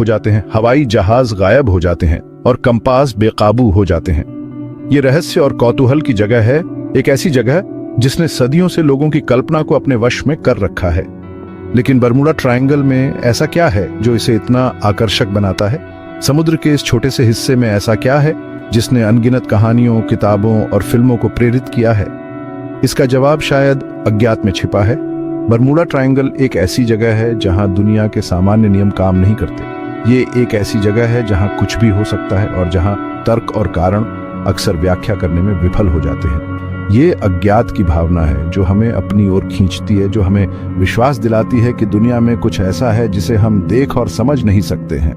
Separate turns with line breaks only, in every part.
हो जाते हैं, हवाई जहाज गायब हो जाते हैं और कंपास बेकाबू हो जाते हैं। ये रहस्य और कौतूहल की जगह है, एक ऐसी जगह जिसने सदियों से लोगों की कल्पना को अपने वश में कर रखा है। लेकिन बरमूडा ट्रायंगल में ऐसा क्या है जो इसे इतना आकर्षक बनाता है? समुद्र के इस छोटे से हिस्से में ऐसा क्या है जिसने अनगिनत कहानियों, किताबों और फिल्मों को प्रेरित किया है? इसका जवाब शायद अज्ञात में छिपा है। बरमूडा ट्रायंगल एक ऐसी जगह है जहां दुनिया के सामान्य नियम काम नहीं करते। ये एक ऐसी जगह है जहां कुछ भी हो सकता है और जहां तर्क और कारण अक्सर व्याख्या करने में विफल हो जाते हैं। ये अज्ञात की भावना है जो हमें अपनी ओर खींचती है, जो हमें विश्वास दिलाती है कि दुनिया में कुछ ऐसा है जिसे हम देख और समझ नहीं सकते हैं।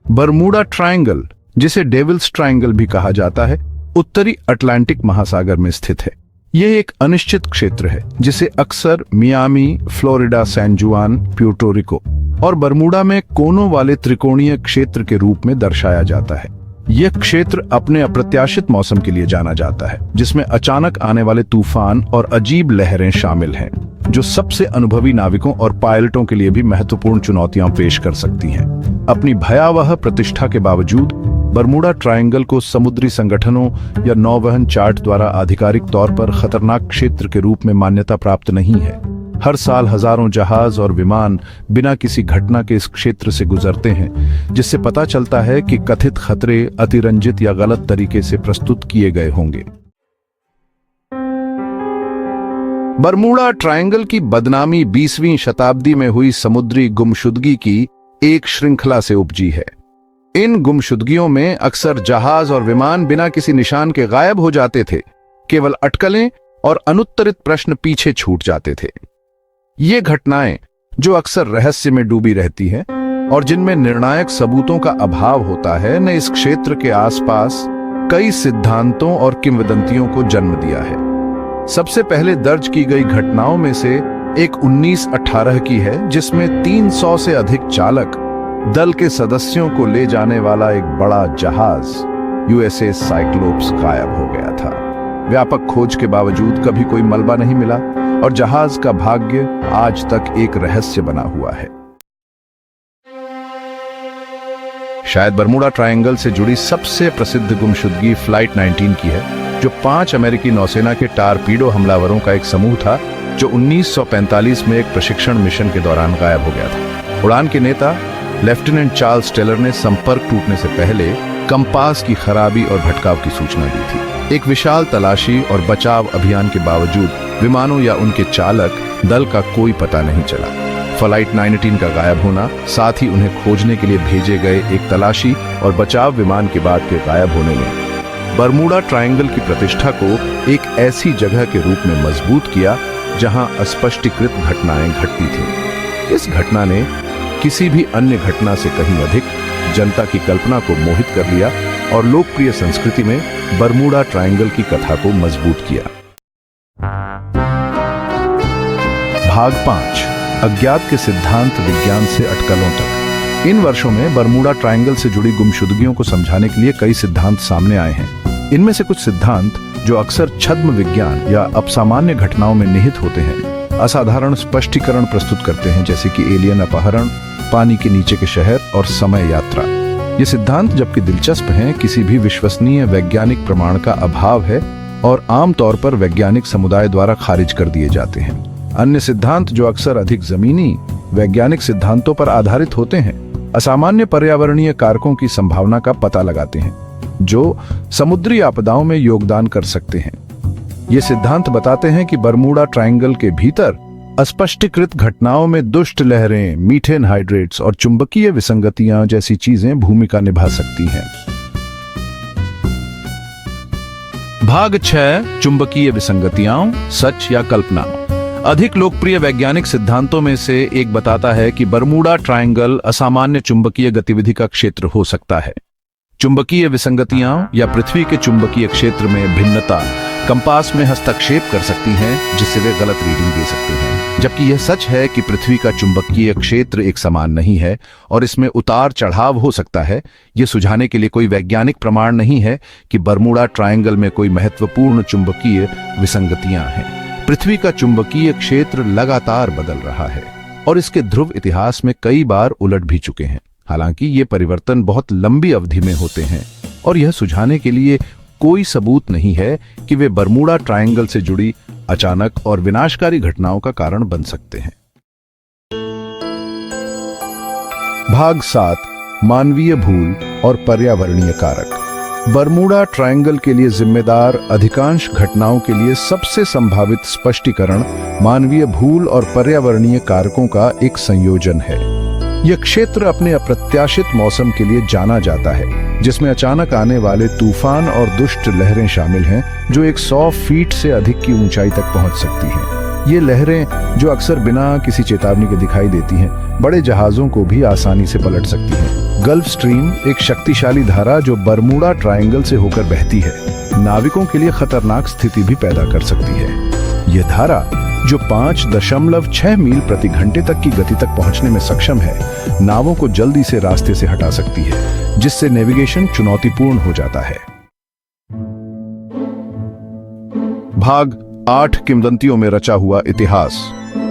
बरमूडा ट्रायंगल, जिसे डेविल्स ट्रायंगल भी कहा जाता है, उत्तरी अटलांटिक महासागर में स्थित है। यह एक अनिश्चित क्षेत्र है जिसे अक्सर मियामी, फ्लोरिडा, सैन जुआन, प्यूर्टो रिको और बरमूडा में कोनों वाले त्रिकोणीय क्षेत्र के रूप में दर्शाया जाता है। यह क्षेत्र अपने अप्रत्याशित मौसम के लिए जाना जाता है, जिसमें अचानक आने वाले तूफान और अजीब लहरें शामिल हैं, जो सबसे अनुभवी नाविकों और पायलटों के लिए भी महत्वपूर्ण चुनौतियां पेश कर सकती हैं। अपनी भयावह प्रतिष्ठा के बावजूद बरमूडा ट्रायंगल को समुद्री संगठनों या नौवहन चार्ट द्वारा आधिकारिक तौर पर खतरनाक क्षेत्र के रूप में मान्यता प्राप्त नहीं है। हर साल हजारों जहाज और विमान बिना किसी घटना के इस क्षेत्र से गुजरते हैं, जिससे पता चलता है कि कथित खतरे अतिरंजित या गलत तरीके से प्रस्तुत किए गए होंगे। बरमूडा ट्रायंगल की बदनामी 20वीं शताब्दी में हुई समुद्री गुमशुदगी की एक श्रृंखला से उपजी है। इन गुमशुदगियों में अक्सर जहाज और विमान बिना किसी निशान के गायब हो जाते थे। केवल अटकलें और अनुत्तरित प्रश्न पीछे छूट जाते थे। ये घटनाएं, जो अक्सर रहस्य में डूबी रहती हैं और जिनमें निर्णायक सबूतों का अभाव होता है, ने इस क्षेत्र के आसपास कई सिद्धांतों और किंवदंतियों को जन्म दिया है। सबसे पहले दर्ज की गई घटनाओं में से एक 1918 की है, जिसमें 300 से अधिक चालक दल के सदस्यों को ले जाने वाला एक बड़ा जहाज USS साइक्लोप्स गायब हो गया था। व्यापक खोज के बावजूद कभी कोई मलबा नहीं मिला और जहाज का भाग्य आज तक एक रहस्य बना हुआ है। शायद बरमूडा ट्रायंगल से जुड़ी सबसे प्रसिद्ध गुमशुदगी फ्लाइट 19 की है, जो 5 अमेरिकी नौसेना के टारपीडो हमलावरों का एक समूह था, जो 1945 में एक प्रशिक्षण मिशन के दौरान गायब हो गया था। उड़ान के नेता लेफ्टिनेंट चार्ल्स टेलर ने संपर्क टूटने से पहले कंपास की खराबी और भटकाव की सूचना दी थी। एक विशाल तलाशी और बचाव अभियान के बावजूद विमानों या उनके चालक दल का कोई पता नहीं चला। फ्लाइट 19 का गायब होना, साथ ही उन्हें खोजने के लिए भेजे गए एक तलाशी और बचाव विमान के बाद के गायब होने ने बरमूडा ट्रायंगल की प्रतिष्ठा को एक ऐसी जगह के रूप में मजबूत किया जहां अस्पष्टीकृत घटनाएं घटती थीं। इस घटना ने किसी भी अन्य घटना से कहीं अधिक जनता की कल्पना को मोहित कर लिया और लोकप्रिय संस्कृति में बरमूडा ट्रायंगल की कथा को मजबूत किया। भाग 5, अज्ञात के सिद्धांत विज्ञान से अटकलों तक। इन वर्षों में बरमूडा ट्रायंगल से जुड़ी गुमशुदगियों को समझाने के लिए कई सिद्धांत सामने आए हैं। इनमें से कुछ सिद्धांत, जो अक्सर छद्म विज्ञान या अपसामान्य घटनाओं में निहित होते हैं, असाधारण स्पष्टीकरण प्रस्तुत करते हैं, जैसे कि एलियन अपहरण, पानी के नीचे के शहर और समय यात्रा। ये सिद्धांत, जबकि दिलचस्प हैं, किसी भी विश्वसनीय वैज्ञानिक प्रमाण का अभाव है और आमतौर पर वैज्ञानिक समुदाय द्वारा खारिज कर दिए जाते हैं। अन्य सिद्धांत, जो अक्सर अधिक जमीनी वैज्ञानिक सिद्धांतों पर आधारित होते हैं, असामान्य पर्यावरणीय कारकों की संभावना का पता लगाते हैं, जो समुद्री आपदाओं में योगदान कर सकते हैं। ये सिद्धांत बताते हैं कि बरमूडा ट्रायंगल के भीतर अस्पष्टीकृत घटनाओं में दुष्ट लहरें, मीथेन हाइड्रेट्स और चुंबकीय विसंगतियां जैसी चीजें भूमिका निभा सकती हैं। भाग 6, चुंबकीय विसंगतियां, सच या कल्पना। अधिक लोकप्रिय वैज्ञानिक सिद्धांतों में से एक बताता है कि बरमूडा ट्रायंगल असामान्य चुंबकीय गतिविधि का क्षेत्र हो सकता है। चुंबकीय विसंगतियां या पृथ्वी के चुंबकीय क्षेत्र में भिन्नता कंपास में हस्तक्षेप कर सकती हैं, जिससे वे गलत रीडिंग दे सकते हैं। जबकि यह सच है कि पृथ्वी का चुंबकीय क्षेत्र एक समान नहीं है और इसमें उतार चढ़ाव हो सकता है, यह सुझाने के लिए कोई वैज्ञानिक प्रमाण नहीं है कि बरमूडा ट्रायंगल में कोई महत्वपूर्ण चुंबकीय विसंगतियां हैं। पृथ्वी का चुंबकीय क्षेत्र लगातार बदल रहा है। और इसके ध्रुव इतिहास में कई बार उलट भी चुके हैं। हालांकि ये परिवर्तन बहुत लंबी अवधि में होते हैं और यह सुझाने के लिए कोई सबूत नहीं है कि वे बरमूडा ट्रायंगल से जुड़ी अचानक और विनाशकारी घटनाओं का कारण बन सकते हैं। भाग 7, मानवीय भूल और पर्यावरणीय कारक। बरमूडा ट्रायंगल के लिए जिम्मेदार अधिकांश घटनाओं के लिए सबसे संभावित स्पष्टीकरण मानवीय भूल और पर्यावरणीय कारकों का एक संयोजन है। यह क्षेत्र अपने अप्रत्याशित मौसम के लिए जाना जाता है, जिसमें अचानक आने वाले तूफान और दुष्ट लहरें शामिल हैं, जो 100 फीट से अधिक की ऊंचाई तक पहुंच सकती हैं। ये लहरें, जो अक्सर बिना किसी चेतावनी के दिखाई देती हैं, बड़े जहाजों को भी आसानी से पलट सकती हैं। गल्फ स्ट्रीम एक शक्तिशाली धारा जो बरमूडा ट्रायंगल से होकर बहती है, नाविकों के लिए खतरनाक स्थिति भी पैदा कर सकती है। यह धारा, जो 5.6 मील प्रति घंटे तक की गति तक पहुंचने में सक्षम है, नावों को जल्दी से रास्ते से हटा सकती है, जिससे नेविगेशन चुनौतीपूर्ण हो जाता है। भाग 8, किंवदंतियों में रचा हुआ इतिहास।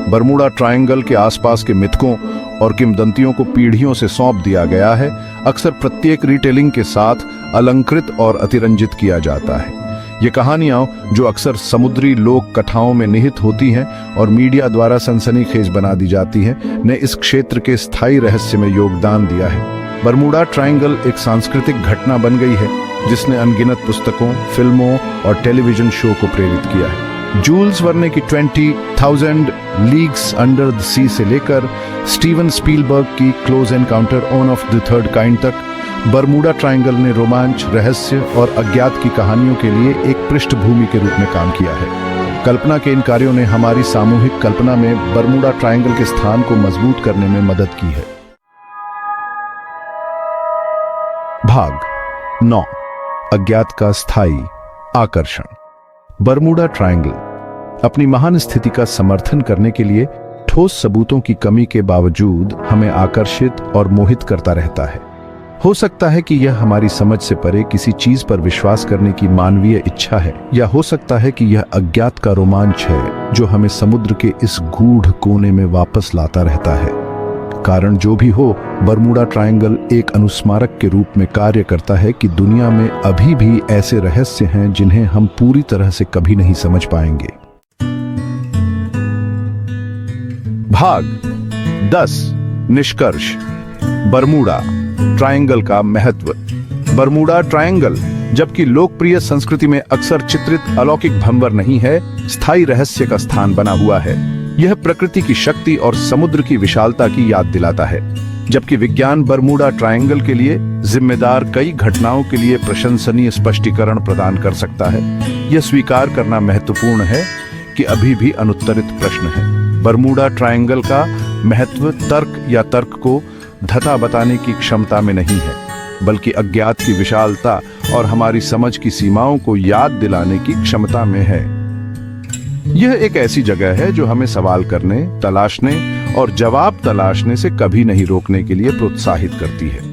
बरमूडा ट्रायंगल के आसपास के मिथकों और किंवदंतियों को पीढ़ियों से सौंप दिया गया है, अक्सर प्रत्येक रिटेलिंग के साथ अलंकृत और अतिरंजित किया जाता है। ये कहानियां, जो अक्सर समुद्री लोक कथाओं में निहित होती हैं और मीडिया द्वारा सनसनीखेज बना दी जाती हैं, ने इस क्षेत्र के स्थायी रहस्य में योगदान दिया है। बरमूडा ट्रायंगल एक सांस्कृतिक घटना बन गई है, जिसने अनगिनत पुस्तकों, फिल्मों और टेलीविजन शो को प्रेरित किया है। जूल्स वर्ने की 20,000 लीग्स अंडर द सी से लेकर स्टीवन स्पीलबर्ग की close encounter of the third kind तक, बरमूडा ट्रायंगल ने रोमांच, रहस्य और अज्ञात की कहानियों के लिए एक पृष्ठभूमि के रूप में काम किया है। कल्पना के इन कार्यों ने हमारी सामूहिक कल्पना में बरमूडा ट्रायंगल के स्थान को मजबूत करने में मदद की है। भाग 9, अज्ञात का स्थायी आकर्षण। बरमूडा ट्रायंगल अपनी महान स्थिति का समर्थन करने के लिए ठोस सबूतों की कमी के बावजूद हमें आकर्षित और मोहित करता रहता है। हो सकता है कि यह हमारी समझ से परे किसी चीज पर विश्वास करने की मानवीय इच्छा है, या हो सकता है कि यह अज्ञात का रोमांच है जो हमें समुद्र के इस गूढ़ कोने में वापस लाता रहता है। कारण जो भी हो, बरमूडा ट्रायंगल एक अनुस्मारक के रूप में कार्य करता है कि दुनिया में अभी भी ऐसे रहस्य हैं जिन्हें हम पूरी तरह से कभी नहीं समझ पाएंगे। भाग 10, निष्कर्ष। बरमूडा ट्रायंगल का महत्व। बरमूडा ट्रायंगल, जबकि लोकप्रिय संस्कृति में अक्सर चित्रित अलौकिक भंवर नहीं है, स्थायी रहस्य का स्थान बना हुआ है। यह प्रकृति की शक्ति और समुद्र की विशालता की याद दिलाता है। जबकि विज्ञान बरमूडा ट्रायंगल के लिए जिम्मेदार कई घटनाओं के लिए प्रशंसनीय स्पष्टीकरण प्रदान कर सकता है, यह स्वीकार करना महत्वपूर्ण है कि अभी भी अनुत्तरित प्रश्न है। बरमूडा ट्रायंगल का महत्व तर्क या तर्क को धता बताने की क्षमता में नहीं है, बल्कि अज्ञात की विशालता और हमारी समझ की सीमाओं को याद दिलाने की क्षमता में है। यह एक ऐसी जगह है जो हमें सवाल करने, तलाशने और जवाब तलाशने से कभी नहीं रोकने के लिए प्रोत्साहित करती है।